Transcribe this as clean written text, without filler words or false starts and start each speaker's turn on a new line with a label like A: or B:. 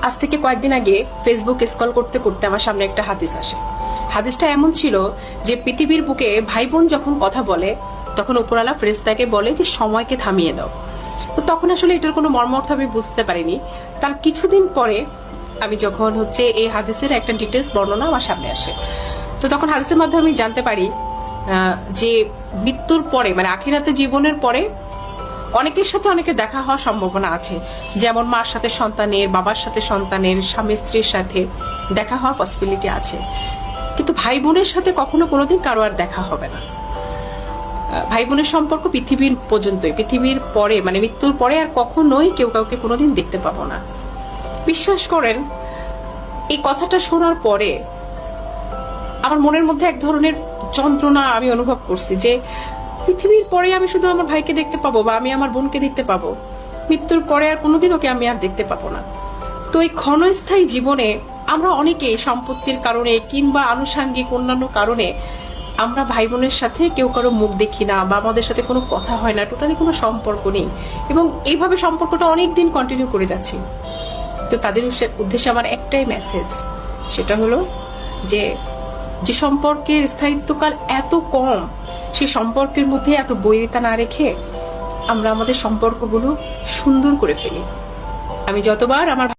A: আজ থেকে কয়েকদিন আগে ফেসবুক স্ক্রল করতে করতে আমার সামনে একটা হাদিস আসে। হাদিসটা এমন ছিল যে পৃথিবীর বুকে ভাই বোন যখন কথা বলে তখন উপরালা ফেরেশতাকে বলে যে সময়কে থামিয়ে দাও। তো তখন আসলে এটার কোনো মর্মার্থ আমি বুঝতে পারিনি। তার কিছুদিন পরে আমি যখন এই হাদিসের একটা ডিটেলস বর্ণনা আমার সামনে আসে, তো তখন হাদিসের মাধ্যমে আমি জানতে পারি যে মৃত্যুর পরে মানে আখিরাতে জীবনের পরে অনেকের সাথে অনেকের দেখা হওয়ার সম্ভাবনা আছে। যেমন মার সাথে সন্তানের, বাবার সাথে সন্তানের, স্বামী স্ত্রীর সাথে দেখা হওয়ার পসিবিলিটি আছে, কিন্তু ভাই বোনের সাথে কখনো কোনোদিন কারো আর দেখা হবে না। ভাই বোনের সম্পর্ক পৃথিবীর পর্যন্তই, পৃথিবীর পরে মানে মৃত্যুর পরে আর কখনোই কেউ কাউকে কোনোদিন দেখতে পাবো না। বিশ্বাস করেন, এই কথাটা শোনার পরে আমার মনের মধ্যে এক ধরনের যন্ত্রণা আমি অনুভব করছি যে পৃথিবীর পরে আমি শুধু আমার ভাইকে দেখতে পাবো বা আমি আমার বোনকে দেখতে পাবো, মৃত্যুর পরে আর কোনোদিন ওকে আমি আর দেখতে পাবো না। তো এই ক্ষণস্থায়ী জীবনে আমরা অনেকে সম্পত্তির কারণে কিংবা আনুষাঙ্গিক অন্যান্য কারণে আমরা ভাই বোনের সাথে কেউ কারো মুখ দেখি না বা আমাদের সাথে কোনো কথা হয় না, টোটালি কোনো সম্পর্ক নেই, এবং এইভাবে সম্পর্কটা অনেক দিন কন্টিনিউ করে যাচ্ছি। তো তাদের উদ্দেশ্যে আমার একটাই মেসেজ, সেটা হলো যে যে সম্পর্কের স্থায়িত্বকাল এত কম, সেই সম্পর্কের মধ্যে এত বৈরিতা না রেখে আমরা আমাদের সম্পর্কগুলো সুন্দর করে ফেলি। আমি যতবার আমার